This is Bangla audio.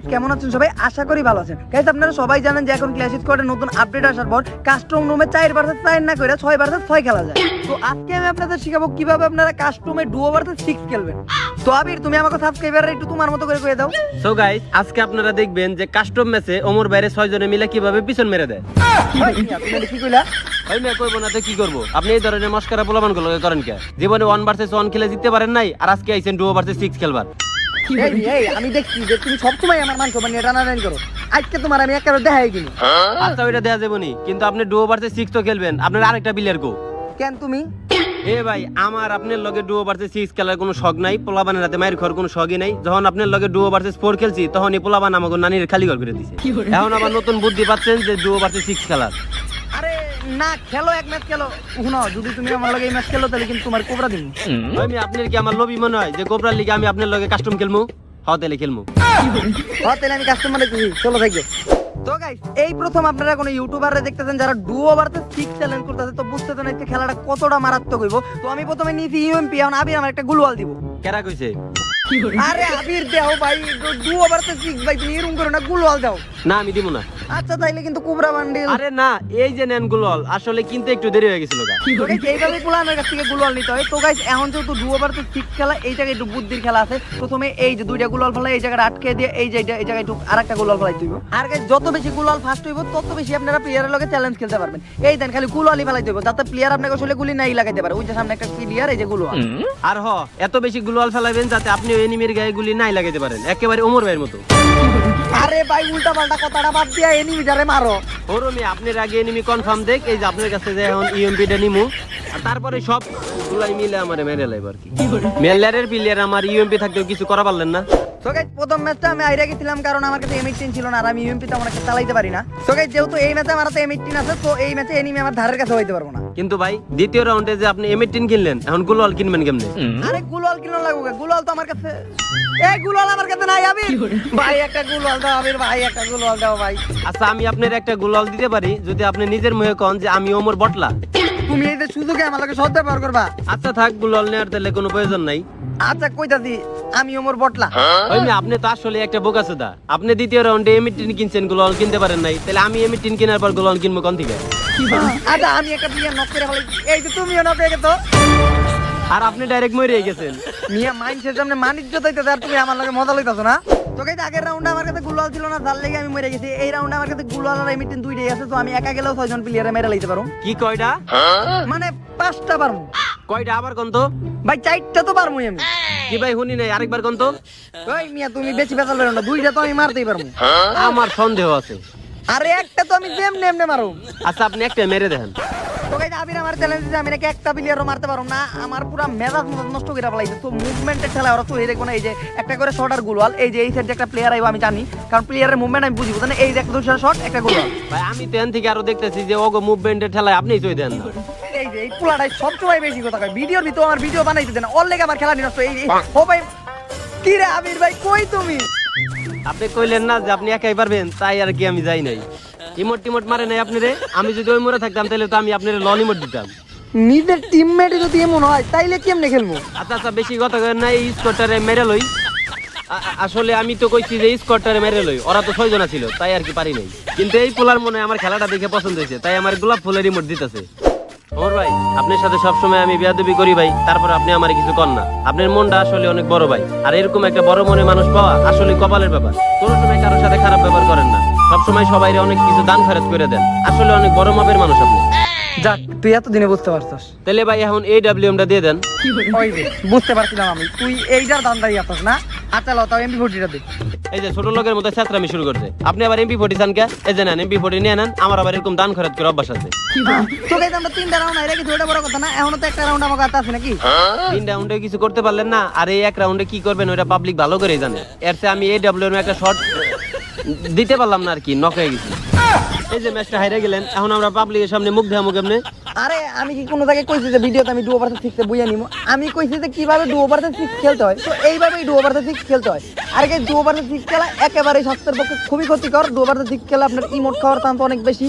গাইস কেমন আছেন সবাই? আশা করি ভালো আছেন। গাইস আপনারা সবাই জানেন যে এখন ক্ল্যাশ স্কোয়াডে নতুন আপডেট আসার পর কাস্টম রুমে 4 ভার্সেস 4 না করে 6 ভার্সেস 6 খেলা যায়। তো আজকে আমি আপনাদের শিখাবো কিভাবে আপনারা কাস্টমে ডুও ভার্সেস 6 খেলবেন। তো আবির তুমি আমাকে সাবস্ক্রাইবার একটু তোমার মতো করে কয়ে দাও। সো গাইস আজকে আপনারা দেখবেন যে কাস্টম ম্যাচে ওমর বাইরে 6 জনে মিলে কিভাবে পিছন মেরে দেয়। ভাই মিয়া, তুমি কি কইলা? ভাই মেয়ে কইবো না তো কি করবো? আপনি এই ধরনের মস্কারা পোলাপানগুলো করেন কে? জীবনে 1 ভার্সেস 1 খেলে জিততে পারেন নাই, আর আজকে আইছেন ডুও ভার্সেস 6 খেলবার। এই আমি দেখছি যে তুমি সবসময় আমার মান সম্মান নিয়ে টানাটানি করো। আজকে তোমার আমি একেবারে দেখাই দিই। আচ্ছা ওইটা দেয়া যাবনি, কিন্তু আপনি ডুও ভার্সেস 6 তো খেলবেন, আপনার আরেকটা প্লেয়ার কো? কেন তুমি? এ ভাই আমার আপনার লগে ডুও ভার্সেস 6 খেলার কোনো শখ নাই, পোলাপানের রাতে মায়ের ঘর কোনো শখই নাই। যখন আপনার লগে ডুও ভার্সেস 4 খেলছি তখন এই পোলাপান আমাকে নানির খালি ঘর করে দিছে। এখন আবার নতুন বুদ্ধি পাচ্ছেন যে ডুও ভার্সেস 6 খেলার। আরে না, খেলো এক ম্যাচ খেলো। শুনো, যদি তুমি আমার লগে এই ম্যাচ খেলো তাহলে কিন্তু তোমার কোবরা দিন। আমি আপনার কি আমার লোভী মনে হয় যে কোবরার লিগে আমি আপনার লগে কাস্টম খেলমু? হতেলে খেলমু। হ্যাঁ তাহলে আমি কাস্টমার দেখতেছি, চলো থাকবে। তো গাইস এই প্রথম আপনারা কোনো ইউটিউবারে দেখতেছেন যারা ডুও ভার্সেস 6 চ্যালেঞ্জ করতেছে, তো বুঝতেছেন এই খেলাটা কতটা মারাত্মক হইব। তো আমি প্রথমে নিয়েছি ইউএমপি, এখন আবির আমার একটা গুলওয়াল দিব। কেরা কইছে? আরে আবির দাও ভাই, ডুও ভার্সেস 6 ভাই, তুমি এরকম করো না, গুলওয়াল দাও। না আমি দিব না। আচ্ছা তাইলে কিন্তু কোবরা বান্ডিল। আরে না, এই যে নেন গুলল, আসলে কিনতে একটু দেরি হয়ে গেছিল গা। তো গাইস এইভাবে প্ল্যানের কাছ থেকে গুলওয়াল নিতে হয়। তো গাইস এখন যেহেতু ডুও ভার্সেস 6 খেলা, এই জায়গায় একটু বুদ্ধির খেলা আছে। প্রথমে এই যে দুইটা গুলওয়াল ফেলা, এই জায়গাটা আটকে দিয়ে এই যে এই জায়গায় একটু আরেকটা গুলওয়াল ফেলাই দিব। আর গাইস যত বেশি গুলওয়াল ফাস্ট হইব তত বেশি আপনারা প্লেয়ারের লগে চ্যালেঞ্জ খেলতে পারবেন। এই দেন খালি গুলওয়ালই ফেলাই দিব, যাতে প্লেয়ার আপনাকে আসলে গুলি নাই লাগাইতে পারে। ওই যে সামনে একটা প্লেয়ার, এই যে গুলওয়াল। আর এত বেশি গুলওয়াল ফেলাবেন যাতে আপনি এনিমির গায়ে গুলি নাই লাগাইতে পারেন, একেবারে ওমর ভাইয়ের মতো। আরে ভাই উল্টা পাল্টা কথাটা বাদ দিয়া এনিমিটারে মারো। ওরমি আপনার আগে এনিমি কনফার্ম দেখ, এই যে আপনার কাছে যে এখন ইএমপিটা নিমু, আর তারপরে সব গুলাই মিলে আমারে মেরে লাইব আর কি। মেলারের প্লেয়ার আমার ইএমপি থাকতেও কিছু করা পারলেন না। সো গাইস প্রথম ম্যাচটা আমি আইরা গেছিলাম কারণ আমার কাছে M18 ছিল না, আর আমি ইউএমপি তেমন একটা চালাইতে পারি না। সো গাইস যেহেতু এই ম্যাচে আমার হাতে M18 আছে, তো এই ম্যাচে এনিমি আমার ধারের কাছে হইতে পারবো না। কিন্তু ভাই দ্বিতীয় রাউন্ডে যে আপনি M18 কিনলেন, এখন গুলওয়াল কিনবেন কেমনে? আরে গুলাল কিনো লাগবে, গুলাল তো আমার কাছে। এই গুলাল আমার কাছে নাই আবির। ভাই একটা গুলাল দাও আবির, ভাই একটা গুলাল দাও ভাই। আচ্ছা আমি আপনার একটা গুলওয়াল দিতে পারি যদি আপনি নিজের মুখে কন যে আমি ওমর বটলা। তুমি এই যে সুযোগে আমার লগে সদ্য ব্যবহার করবা। আচ্ছা থাক, গুলওয়াল নেওয়ার তাহলে কোনো প্রয়োজন নাই। আচ্ছা কইতাছি, আমি ওমর বটলা। ওই মেয়ে, আপনি তো আসলে একটা বোকাচোদা। আপনি দ্বিতীয় রাউন্ডে M18 কিনছেন, গুলওয়াল কিনতে পারেন নাই, তাহলে আমি M18 কেনার পর গুলওয়াল কিনবো কোন থেকে? আচ্ছা আমি একটা প্লেয়ার নক করে ফেলাই, এই যে তুমিও নক হয়ে গেছো। আর আপনি ডাইরেক্ট মরে গেছেন। মিয়া মাইন্ডসের সামনে মানিজ্য হইতেছে, আর তুমি আমার লগে মজা লইতাছো না? তো গাইস আগের রাউন্ডে আমার কাছে গুলাল ছিল না, যার লাগি আমি মরে গেছি। এই রাউন্ডে আমার কাছে গুলাল আর M18 দুইটাই আছে, তো আমি একা গেলেও 6 জন প্লেয়ারে মেরে লইতে পারো। কি কয়টা? মানে 5টা পারমু। কয়টা আবার কোন তো? ভাই 4টা তো পারমুই আমি। কি ভাই শুনি নাই, আরেকবার কোন তো? ওই মিয়া তুমি বেশি বেচাল লইও না, 2টা তো আমি মারতেই পারমু। আমার সন্দেহ আছে। আরে একটা তো আমি যেমনে এমনে মারু। আচ্ছা আপনি একটা মেরে দেখেন। তো গাইস আবির আমার চ্যালেঞ্জ দিছে, আমি নাকি একটা প্লেয়ারও মারতে পারবো না। আমার পুরো মেজাজ নষ্ট করে ফেলাইছে। তো মুভমেন্টের খেলা ওরা তো এই দেখো না, এই যে একটা করে শট আর গুলওয়াল, এই যে এই সাইডে একটা প্লেয়ার আইবো আমি জানি, কারণ প্লেয়ারের মুভমেন্ট আমি বুঝি, বুঝছেন? এই যে একটা দুইটা শট একটা গুলওয়াল। ভাই আমি তো এখান থেকে আরো দেখতেছি যে ওগো মুভমেন্টের ঠেলায় আপনিই চই দেন না। এই যে এই পুলাটাই সবসময় বেশি কথা কয়, ভিডিওর ভিতর আমার ভিডিও বানাইতে দেন, ওর লেগে আমার খেলা নষ্ট। এই ও ভাই কি রে আবির ভাই, কই তুমি? আপনি কইলেন না যে আপনি একাই পারবেন, তাই আর কি আমি যাই নাই। ইমোট টিমোট মারে নাই আপনি রে। আমি যদি ওই মোড়ে থাকতাম তাহলে তো আমি আপনার লন ইমোট দিতাম। নিজের টিমমেটই যদি এমন হয় তাইলে কেমনে খেলবো? আচ্ছা আচ্ছা বেশি কথা করেন না, এই স্কোরটারে মেরে লই। আসলে আমি তো কইছি যে স্কোরটারে মেরে লই, ওরা তো 6 জনা ছিল, তাই আর কি পারি নাই। কিন্তু এই পোলার মনে হয় আমার খেলাটা দেখে পছন্দ হয়েছে, তাই আমার গোলাপ ফুলের রিমোট দিতেছে। ওমর ভাই আপনার সাথে সবসময় আমি বিয়াদবি করি ভাই, তারপর আপনি আমার কিছু কর না। আপনার মনটা আসলে অনেক বড় ভাই, আর এরকম একটা বড় মনে মানুষ পাওয়া আসলে কপালের ব্যাপার। কোনো সময় কারোর সাথে খারাপ ব্যবহার করেন না, সবসময় সবাইরে অনেক কিছু দান খরচ করে দেন। আসলে অনেক বড় মাপের মানুষ আপনি। যাক তুই এতদিনে বুঝতে পারছস। তাহলে ভাই এখন AWMটা দিয়ে দেন। ওই যে বুঝতে পারছিলাম আমি, তুই এইটার দান্দাই আছিস না? আচ্ছা লও তাও MP40টা দে। এই যে ছোট লোকের মতো ছাত্রামি শুরু করছে, আপনি আবার MP40 চান কে? এই যে নেন MP40 নিয়ে নেন, আমার আবার এরকম দান খরচ করে অভ্যাস আছে। তো গাইস আমরা 3টা রাউন্ড আইরা কি দুইটা বড় কথা না, এখনো তো একটা রাউন্ড আমার কাছে আছে নাকি? 3 রাউন্ডে কিছু করতে পারলেন না, আর এই এক রাউন্ডে কি করবেন ওটা পাবলিক ভালো করেই জানে। এর চেয়ে আমি AWM একটা শট দিতে পারলাম না আর কি, নক হয়ে গেছি। এই যে ম্যাচটা হাইরা গেলেন, এখন আমরা পাবলিকের সামনে মুখ দেখামু কেমনে? আরে আমি কি কোনো জায়গায় কইছি যে ভিডিওতে আমি ডুও ভার্সেস 6 এ বুইয়া নিমু? আমি কইছি যে কিভাবে ডুও ভার্সেস 6 খেলতে হয়, তো এইভাবেই ডুও ভার্সেস 6 খেলতে হয়। আর গাইস ডুও ভার্সেস 6 খেলা একেবারে স্বাস্থ্যের পক্ষে খুবই ক্ষতিকর। ডুও ভার্সেস 6 খেলা আপনার ইমোট খাওয়ার চান্স অনেক বেশি।